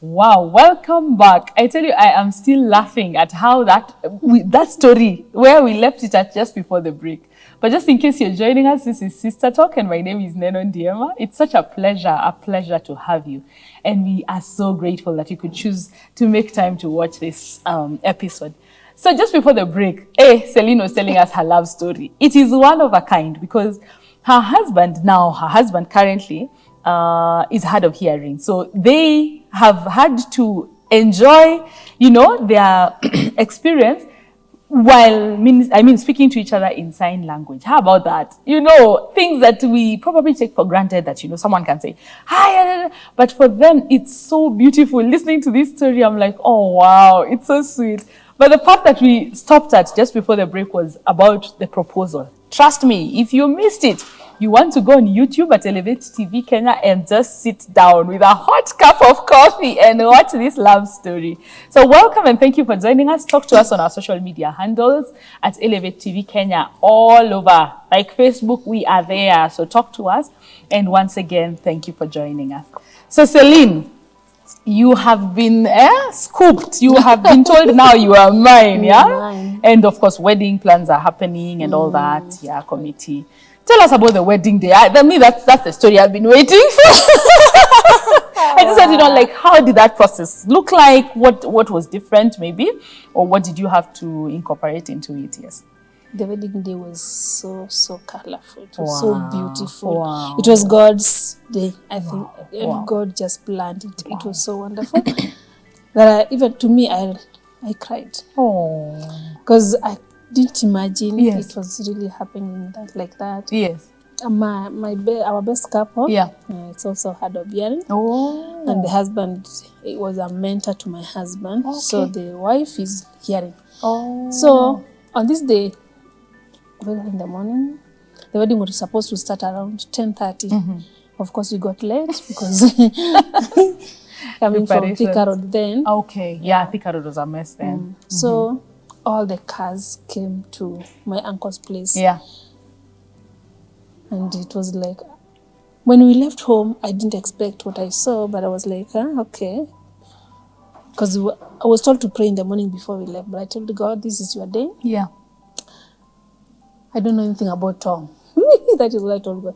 Wow, welcome back. I tell you, I am still laughing at how that story, where we left it at just before the break. But just in case you're joining us, this is Sister Talk, and my name is Nenoh Ndiema. It's such a pleasure to have you. And we are so grateful that you could choose to make time to watch this episode. So just before the break, Celine was telling us her love story. It is one of a kind because her husband currently is hard of hearing. So they have had to enjoy, their experience while speaking to each other in sign language. How about that? Things that we probably take for granted that, someone can say, hi, but for them, it's so beautiful. Listening to this story, I'm like, oh, wow, it's so sweet. But the part that we stopped at just before the break was about the proposal. Trust me, if you missed it, you want to go on YouTube at Elevate TV Kenya and just sit down with a hot cup of coffee and watch this love story. So welcome and thank you for joining us. Talk to us on our social media handles at Elevate TV Kenya all over. Like Facebook, we are there. So talk to us. And once again, thank you for joining us. So Celine, you have been scooped. You have been told now you are mine, yeah? Mine. And of course, wedding plans are happening and all that. Yeah, committee. Tell us about the wedding day. That's the story I've been waiting for. I just said, how did that process look like? What was different, maybe? Or what did you have to incorporate into it? Yes. The wedding day was so colorful. It was so beautiful. Wow. It was God's day, I think. And God just planned it. Wow. It was so wonderful. That even to me, I cried. Oh. Because I didn't imagine it was really happening like that. Yes. Our best couple. Yeah. It's also hard of hearing. Oh. And the husband, it was a mentor to my husband. Okay. So the wife is hearing. Oh. So on this day, in the morning, the wedding was supposed to start around 10:30. Mm-hmm. Of course, we got late because coming from Thika Road then. Okay. Yeah, Thika Road was a mess then. Mm-hmm. So all the cars came to my uncle's place. Yeah. And it was like, when we left home, I didn't expect what I saw, but I was like, okay. Because I was told to pray in the morning before we left, but I told God, this is your day. Yeah. I don't know anything about Tom. That is what I told God.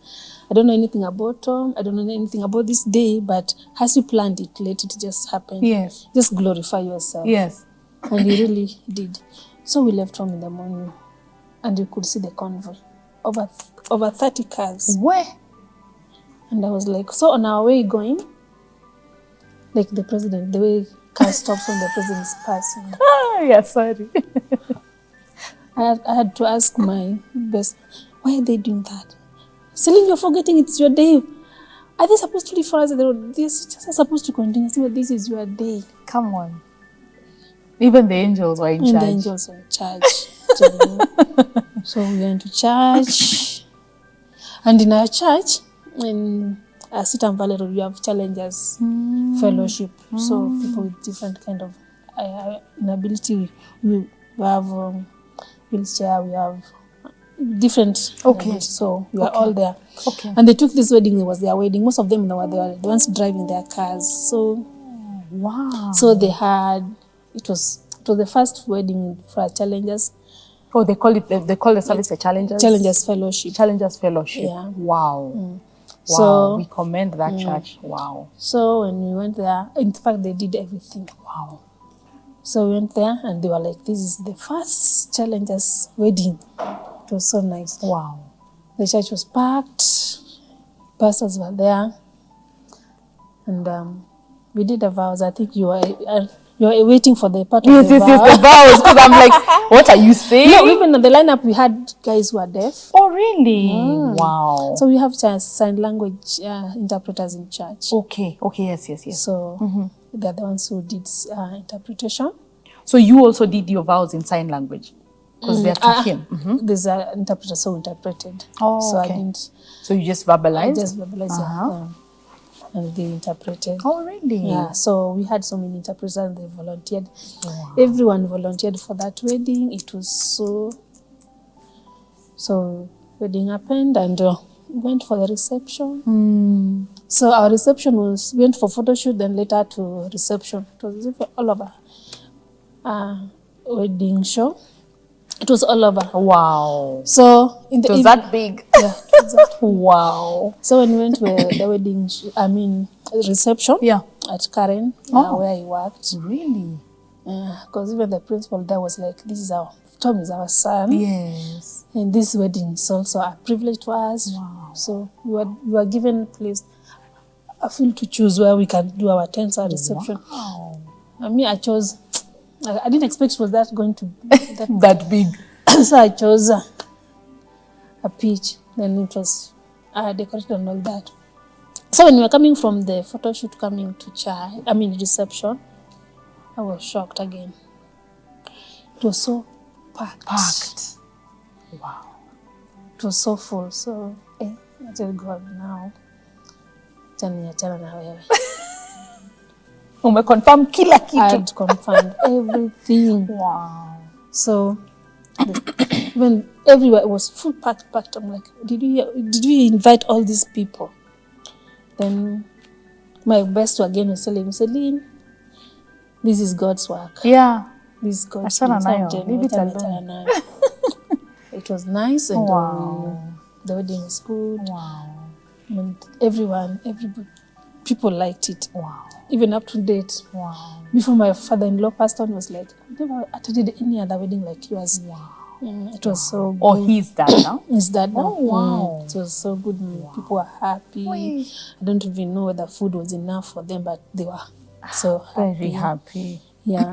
I don't know anything about Tom. I don't know anything about this day, but as you planned it, let it just happen. Yes. Just glorify yourself. Yes. And he really did. So we left home in the morning, and you could see the convoy. Over 30 cars. Where? And I was like, so on our way going, like the president, the way car stops when the president is passing. Yeah, sorry. I had to ask my best, why are they doing that? Celine, you're forgetting it's your day. Are they supposed to leave for us? They're just supposed to continue. But this is your day. Come on. Even the angels were in charge. The angels were in charge. So we went to church. And in our church, in SISTA and Valley Road, we have challengers fellowship. So people with different kind of inability. We have wheelchair, we have different. Okay. So we are all there. Okay. And they took this wedding, it was their wedding. Most of them were the ones driving their cars. So wow. So they was the first wedding for challengers. Oh, they call the service a challengers? Challengers Fellowship. Challengers Fellowship. Yeah. Wow. Wow. So we commend that church. Wow. So when we went there, in fact, they did everything. Wow. So we went there and they were like, this is the first challengers wedding. It was so nice. Wow. The church was packed. Pastors were there. And we did the vows. I think you were waiting for the part of the vows. Yes, the vows. Because I'm like, what are you saying? No, even in the lineup, we had guys who are deaf. Oh, really? Wow. So we have sign language interpreters in church. Okay, yes. So they're the ones who did interpretation. So you also did your vows in sign language? Because they're to him. There's an interpreter, so interpreted. Oh, so okay. I didn't. So you just verbalized? I just verbalized, yeah. And they interpreted. Oh, really? Yeah, so we had so many interpreters and they volunteered. Wow. Everyone volunteered for that wedding. It was so wedding happened and went for the reception. So our reception went for photo shoot, then later to reception. It was all over. Wedding show. It was all over. Wow. So in the It was that big. Yeah, it was that big. Wow. So when we went to the wedding, reception. Yeah. At Karen, Oh. where I worked. Really? Because even the principal there was like, Tom is our son. Yes. And this wedding is also a privilege to us. Wow. So we were given place, a field to choose where we can do our 10th reception. Wow. I chose, I didn't expect it was going to be That big. so I chose a peach. Then it was decorated and all that. So when we were coming from the photo shoot, coming to reception, I was shocked again. It was so packed. Wow. It was so full. So I tell God now, tena na wewe. Umeconfirm kila I kitu. had confirmed everything. Wow. So when everywhere it was full packed. I'm like, did we invite all these people? Then my best again was telling me, Celine, this is God's work. Yeah. This is God's Achana work. nayo. Leave it alone. It was nice and Wow. the wedding was good. Wow. And everybody, people liked it. Wow. Even up to date. Wow. Before my father-in-law passed on, was like, I've never attended any other wedding like yours. Wow. It was so good. Oh, he's done now? He's that now. Oh, wow. It was so good. People were happy. Wait. I don't even know whether food was enough for them, but they were so happy. Very happy. Yeah.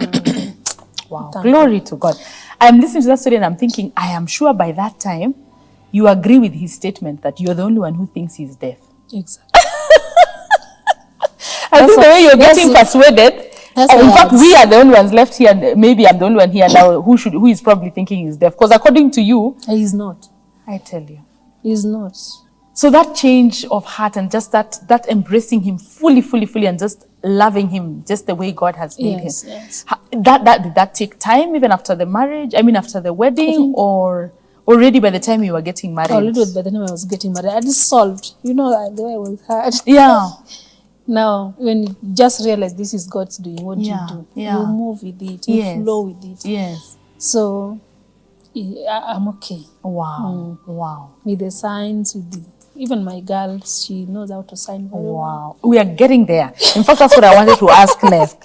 Wow. Glory to God. I'm listening to that story and I'm thinking, I am sure by that time, you agree with his statement that you're the only one who thinks he's deaf. Exactly. I think the way you're getting persuaded, in fact, we are the only ones left here. Maybe I'm the only one here now who is probably thinking he's deaf. Because according to you, He's not. I tell you. He's not. So that change of heart and just that embracing him fully and just loving him just the way God has made him. Yes. Did that take time even after the marriage? I mean, after the wedding, or already by the time you were getting married? Already by the time I was getting married, I just solved. You know, the way I was hard. Yeah. Now, when you just realize this is God's doing, what do you do? Yeah. You move with it. You flow with it. Yes. So, I'm okay. Wow. Wow. With the signs, even my girl, she knows how to sign very well. Wow. We are getting there. In fact, that's what I wanted to ask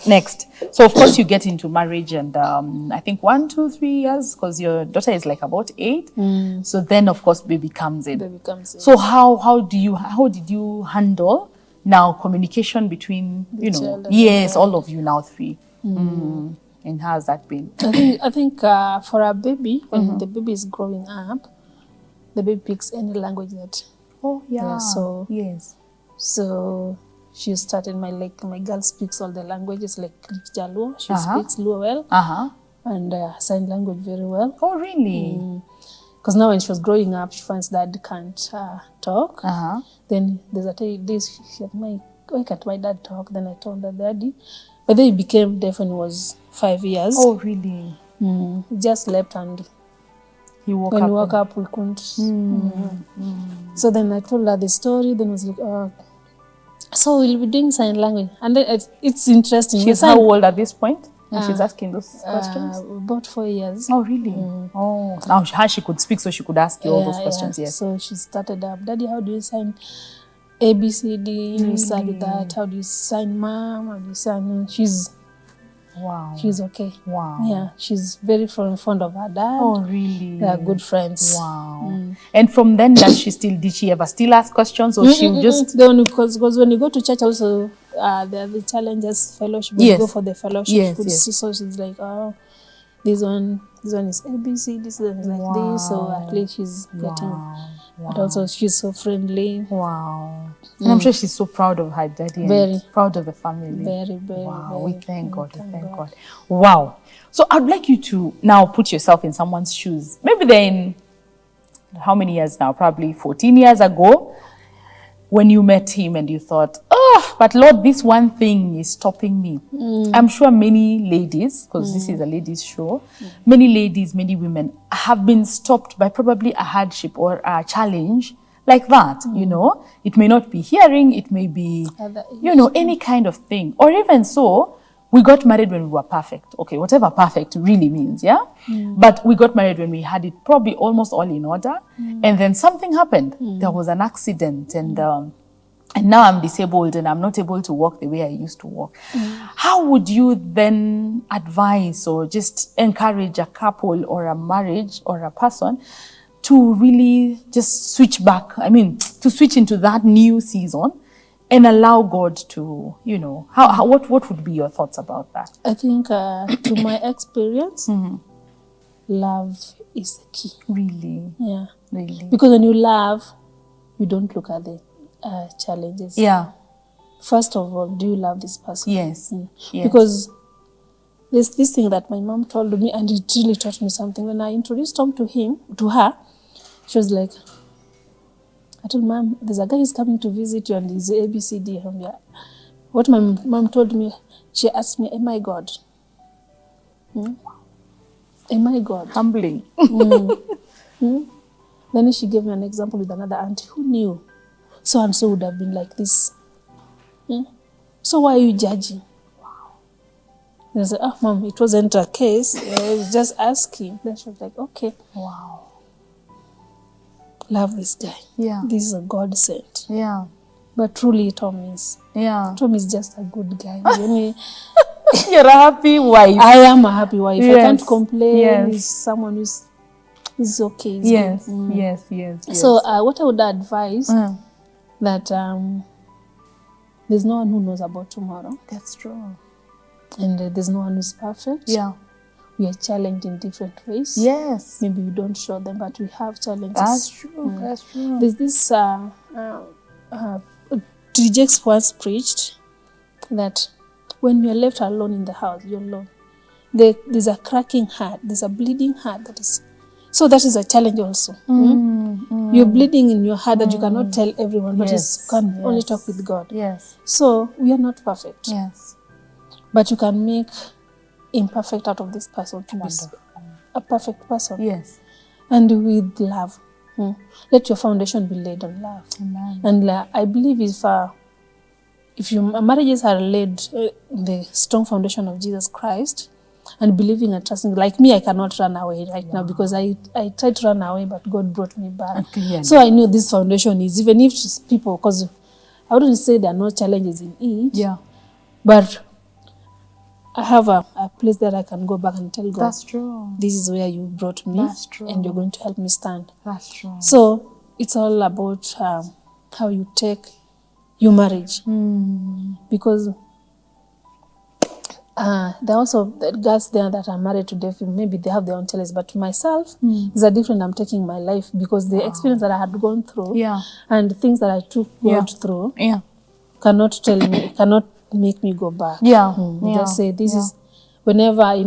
next. So, of course, you get into marriage and I think 1, 2, 3 years because your daughter is like about 8. So then, of course, baby comes in. Baby comes in. So how did you handle now communication between, all of you now 3? And how's that been? I think for a baby, when the baby is growing up, the baby picks any language that. Oh yeah. So yes. So she started my girl speaks all the languages like Jaluo. She speaks Luo well. And sign language very well. Oh really? Because now when she was growing up, she finds dad can't talk. Then there's a day she said, why can't my dad talk? Then I told her, Daddy. But then he became deaf when he was 5 years. Oh really? He just slept and when he woke up, we couldn't. So then I told her the story. Then I was like, so we'll be doing sign language. And then it's interesting. She's how old at this point? And she's asking those questions? About 4 years. Oh, really? Oh, now she could speak, so she could ask you all those questions, yes. So she started up, Daddy, how do you sign A, B, C, D? You start with that. How do you sign mom? How do you sign? She's okay. Wow. Yeah, she's very fond of her dad. Oh, really? They are good friends. Wow. And from then, did she ever still ask questions, or she just? Because when you go to church also, there are the challenges fellowship. When you go for the fellowship, so she's like, oh, this one is ABC, this one is like this. So at least she's getting. But also she's so friendly. Wow. And I'm sure she's so proud of her daddy. Very. And proud of the family. Very, wow. Very, we thank God. Thank God. Wow. So I'd like you to now put yourself in someone's shoes. Maybe they're in how many years now? Probably 14 years ago when you met him and you thought, but Lord, this one thing is stopping me. I'm sure many ladies, because this is a ladies' show, many ladies, many women have been stopped by probably a hardship or a challenge like that, you know. It may not be hearing, it may be, you know, any kind of thing. Or even so, we got married when we were perfect. Okay, whatever perfect really means, yeah? But we got married when we had it probably almost all in order. And then something happened. There was an accident, and now I'm disabled and I'm not able to walk the way I used to walk. How would you then advise or just encourage a couple or a marriage or a person to really just switch back? I mean, to switch into that new season and allow God to, you know, what would be your thoughts about that? I think, to my experience, love is the key. Really? Yeah. Really? Because when you love, you don't look at the challenges. Yeah. First of all, do you love this person? Yes. Yes. Because there's this thing that my mom told me, and it really taught me something. When I introduced Tom to her, she was like, I told Mom, there's a guy who's coming to visit you and he's ABCD. What my mom told me, she asked me, am I God? Am I God? Humbling. Then she gave me an example with another auntie who knew so and so would have been like this. So why are you judging? Wow. And I said, oh, Mom, it wasn't a case. I was just asking. Then she was like, okay. Wow. Love this guy. Yeah. This is a God sent. Yeah. But truly, Tom is just a good guy. You're a happy wife. I am a happy wife. Yes. I can't complain. Yes. He's someone who's okay. He's Yes. good. Yes. So what I would advise that there's no one who knows about tomorrow. That's true. And there's no one who's perfect. Yeah. We are challenged in different ways. Yes. Maybe we don't show them, but we have challenges. That's true. That's true. There's this Rejects once preached that when you're left alone in the house, you're alone. There's a cracking heart, there's a bleeding heart that is. So that is a challenge also. You're bleeding in your heart that you cannot tell everyone, but you can only talk with God. Yes. So we are not perfect. Yes. But you can make imperfect out of this person to be a perfect person. Yes. And with love. Let your foundation be laid on love. Amen. And I believe if your marriages are laid in the strong foundation of Jesus Christ and believing and trusting, like me, I cannot run away right now because I tried to run away, but God brought me back. Okay, so I knew this foundation is, even if people, because I wouldn't say there are no challenges in it. Yeah. But I have a place that I can go back and tell God. That's true. This is where you brought me. That's true. And you're going to help me stand. That's true. So it's all about how you take your marriage. Because there are also guys there that are married to deaf, maybe they have their own challenges. But myself, it's a different, I'm taking my life because the experience that I had gone through and things that I took God through cannot make me go back. Just say this is whenever I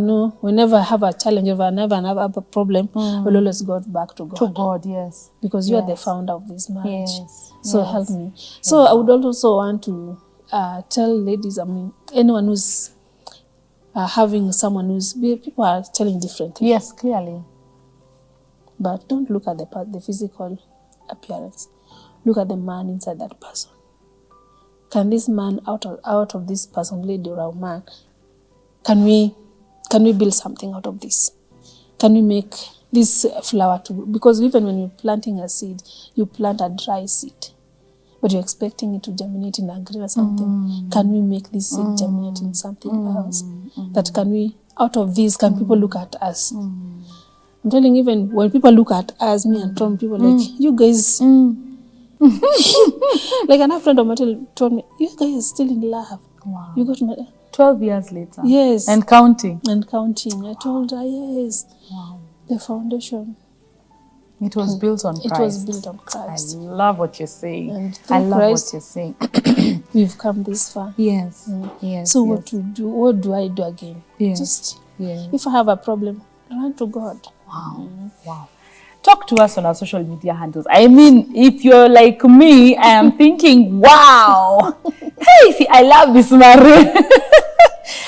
have a challenge or whenever I have a problem, we'll always go back to God. To God, yes. Because you are the founder of this marriage. So help me. So I would also want to tell ladies, anyone who's having someone people are telling differently. Yes, clearly. But don't look at the physical appearance. Look at the man inside that person. Can this man out of this person, lady or a man, can we build something out of this? Can we make this flower because even when you're planting a seed, you plant a dry seed, but you're expecting it to germinate in a green or something. Can we make this seed germinate in something else? That can we, out of this, can people look at us? I'm telling you, even when people look at us, me and Tom, people like, you guys, like another friend of mine told me, you guys are still in love. Wow. You got married. 12 years later. Yes. And counting. And counting. I told her, yes. Wow. The foundation. It was built on Christ. It was built on Christ. I love what you're saying. And I love Christ, what you're saying. We've come this far. Yes. Yes. So yes. what do I do again? Yes. If I have a problem, run to God. Wow. Wow. Talk to us on our social media handles. I mean, if you're like me, I am thinking, wow. Hey, see, I love this marriage.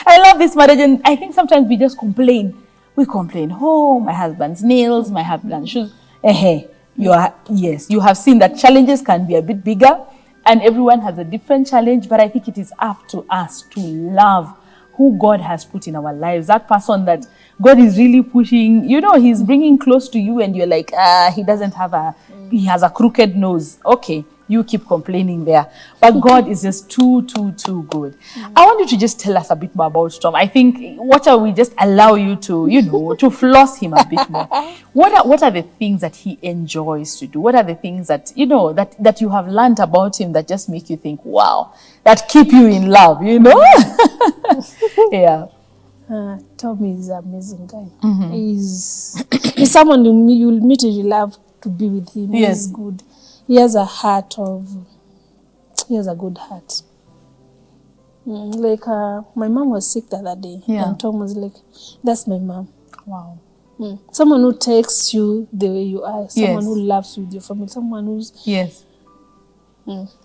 I love this marriage. And I think sometimes we just complain. We complain, oh, my husband's nails, my husband's shoes. Yes, you have seen that challenges can be a bit bigger and everyone has a different challenge, but I think it is up to us to love who God has put in our lives. That person that God is really pushing, he's bringing close to you and you're like, he has a crooked nose. Okay, you keep complaining there. But God is just too good. I want you to just tell us a bit more about Tom. I think, what shall we just allow you to, to floss him a bit more? What are the things that he enjoys to do? What are the things that, that you have learned about him that just make you think, wow, that keep you in love, Yeah. Tom is an amazing guy. He's someone you'll meet and you love to be with him. Yes. He's good. He has a good heart. Like my mom was sick the other day, and Tom was like, that's my mom. Wow. Someone who takes you the way you are, someone Yes. who loves you with your family, someone who's... Yes.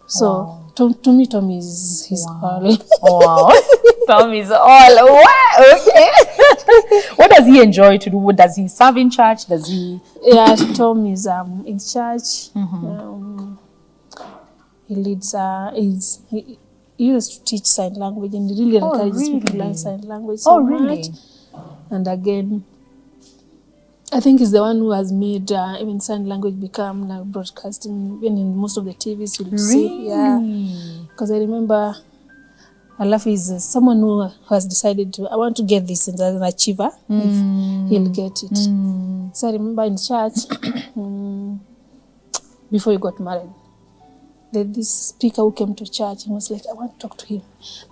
So, to me, Tom is his all. Wow. Tom is all. Wow. Okay. What does he enjoy to do? What does he serve in church? Does he? Yeah, Tom is in church. He leads. He used to teach sign language, and he really encourages people to learn sign language so much. And again, I think he's the one who has made even sign language become now broadcasting. Even in most of the TVs, you'll see. Yeah, because I remember. Alafu is someone who has decided I want to get this as an achiever. If he'll get it. So I remember in church, before he got married, this speaker who came to church and was like, I want to talk to him.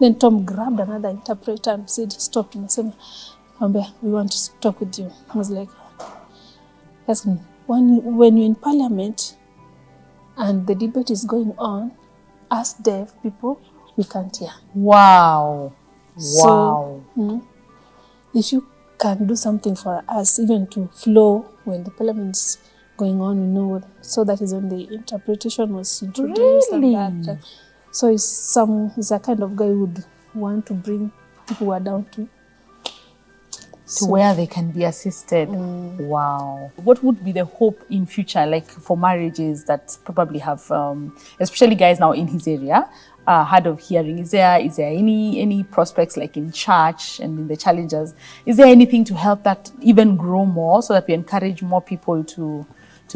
Then Tom grabbed another interpreter and said, stop him. I said, we want to talk with you. I was like, ask me, when you're in parliament and the debate is going on, ask deaf people, we can't hear. Wow. So, if you can do something for us, even to flow when the parliament's going on, we know. So that is when the interpretation was introduced. Really? And that. So he's a kind of guy who would want to bring people who are down to where they can be assisted. Wow. What would be the hope in future, like for marriages that probably have, especially guys now in his area, hard of hearing? Is there any prospects like in church and in the challenges? Is there anything to help that even grow more so that we encourage more people to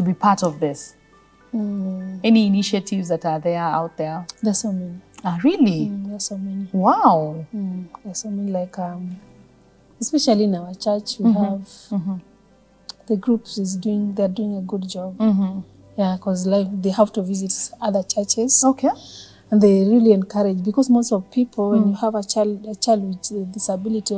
be part of this? Any initiatives that are out there? There's so many. Really? There's so many. Wow. There's so many, like especially in our church, we have the groups they're doing a good job. Yeah, because like they have to visit other churches. Okay. And they really encourage, because most of people, when you have a child with a disability,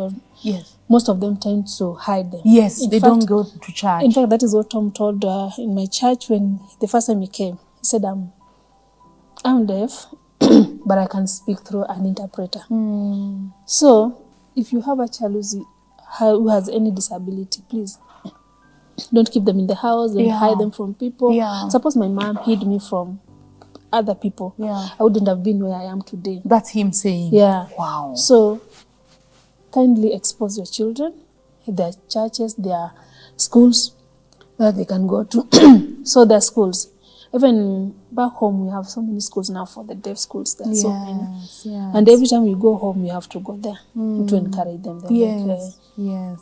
most of them tend to hide them. Yes, they don't go to church. In fact, that is what Tom told in my church when the first time he came. He said, I'm deaf, but I can speak through an interpreter. So, if you have a child who has any disability, please don't keep them in the house, don't hide them from people. Suppose my mom hid me from other people, I wouldn't have been where I am today. That's him saying. Yeah. Wow. So, kindly expose your children, their churches, their schools that they can go to. So their schools. Even back home, we have so many schools now for the deaf schools. There are so many. And every time you go home, you have to go there to encourage them. Yes.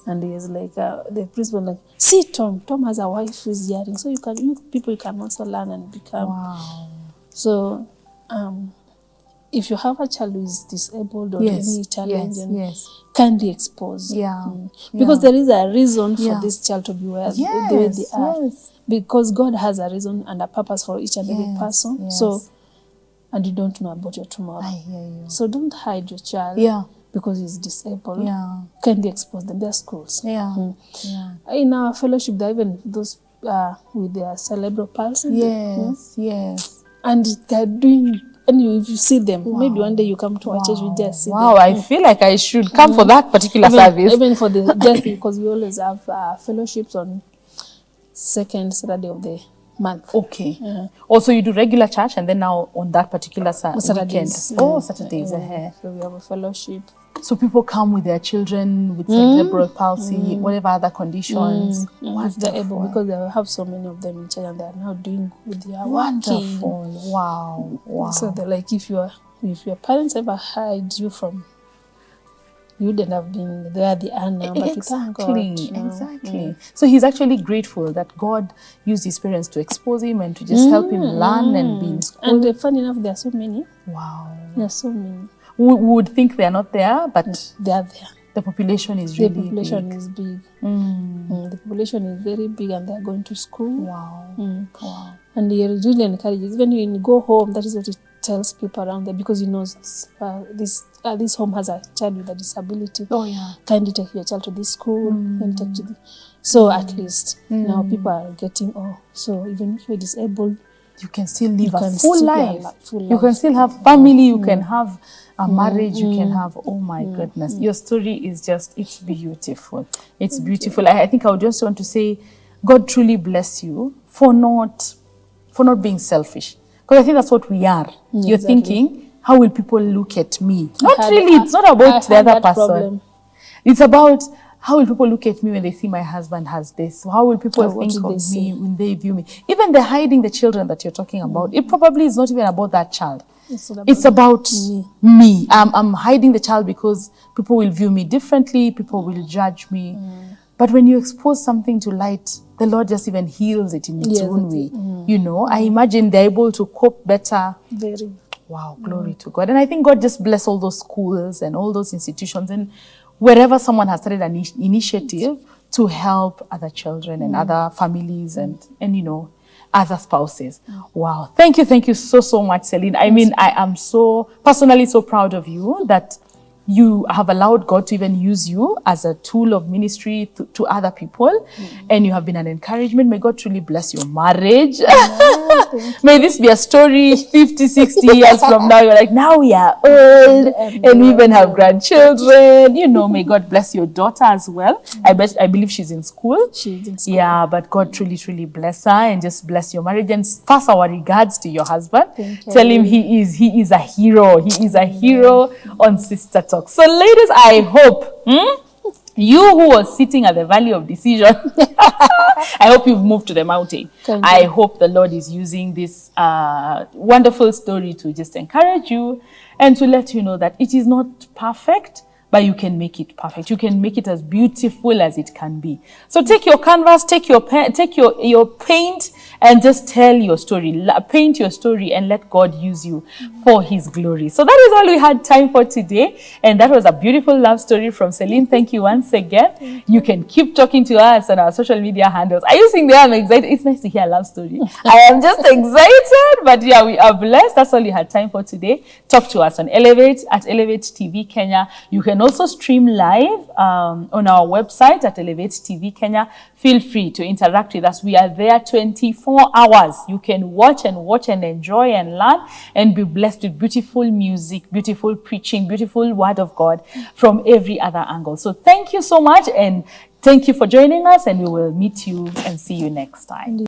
And he was like, the principal like, see Tom has a wife who's hearing. So you can also learn and become. Wow. So, if you have a child who is disabled or any challenge, kindly expose. Because there is a reason for this child to be where the way they are. Because God has a reason and a purpose for each and every person. So, and you don't know about your tomorrow. I hear you. So don't hide your child because he's disabled. Kindly expose them. They're schools. In our fellowship, there are even those with their cerebral palsy. And they're doing, and if you see them, maybe one day you come to our church, you just see them. I feel like I should come for that particular service. Even for just because we always have fellowships on second Saturday of the month. Okay. Also, you do regular church, and then now on that particular Saturdays. weekend. Oh, Saturdays. So we have a fellowship. So people come with their children with cerebral palsy, whatever other conditions. If they're able, because they have so many of them in church, and they are now doing good. They are Wonderful. working. Wow. Wow. So they're like, if your parents ever hide you from, you wouldn't have been there the Anna, but you thank God. Exactly. So he's actually grateful that God used his parents to expose him and to just help him learn and be in school. And funny enough, there are so many. Wow. There are so many. We would think they are not there, but they are there. The population is really big. The population is big. The population is very big, and they are going to school. Wow. Wow. And he really encourages. Even when you go home, that is what he tells people around there, because he knows this home has a child with a disability. Oh yeah. Kindly take your child to this school and take to so at least now people are getting, so even if you're disabled, you can still live a full life. You can still have family, you can have a marriage, you can have, oh my goodness. Your story is just, it's beautiful. It's beautiful. I think I would just want to say, God truly bless you for not being selfish. Because I think that's what we are. You're thinking, how will people look at me? Not really, it's not about the other person. Problem. It's about, how will people look at me when they see my husband has this? How will people think of me when they view me? Even the hiding the children that you're talking about, it probably is not even about that child. It's about me. I'm hiding the child because people will view me differently, people will judge me. But when you expose something to light, the Lord just even heals it in its own way. You know, I imagine they're able to cope better. Very. Wow, glory to God. And I think God just bless all those schools and all those institutions, and wherever someone has started an initiative to help other children and other families and you know, other spouses. Wow. Thank you so much, Celine. I mean, I am so personally so proud of you that you have allowed God to even use you as a tool of ministry to other people. And you have been an encouragement. May God truly bless your marriage. May this be a story 50, 60 years from now. You're like, now we are old and we even have grandchildren. You know, may God bless your daughter as well. I believe she's in school. She's in school. Yeah, but God truly bless her and just bless your marriage. And pass our regards to your husband. Tell him he is a hero. He is a hero on SISTA Talk. So ladies, I hope you who was sitting at the valley of decision, I hope you've moved to the mountain. I hope the Lord is using this wonderful story to just encourage you and to let you know that it is not perfect, but you can make it perfect. You can make it as beautiful as it can be. So take your canvas, take your pen, take your paint, and just tell your story. Paint your story and let God use you for his glory. So that is all we had time for today. And that was a beautiful love story from Celine. Thank you once again. You can keep talking to us on our social media handles. Are you seeing there? I'm excited. It's nice to hear a love story. I am just excited. But yeah, we are blessed. That's all we had time for today. Talk to us on Elevate at Elevate TV Kenya. You can also stream live on our website at Elevate TV Kenya. Feel free to interact with us. We are there 24 hours. You can watch and enjoy and learn and be blessed with beautiful music, beautiful preaching, beautiful word of God from every other angle. So thank you so much, and thank you for joining us, and we will meet you and see you next time.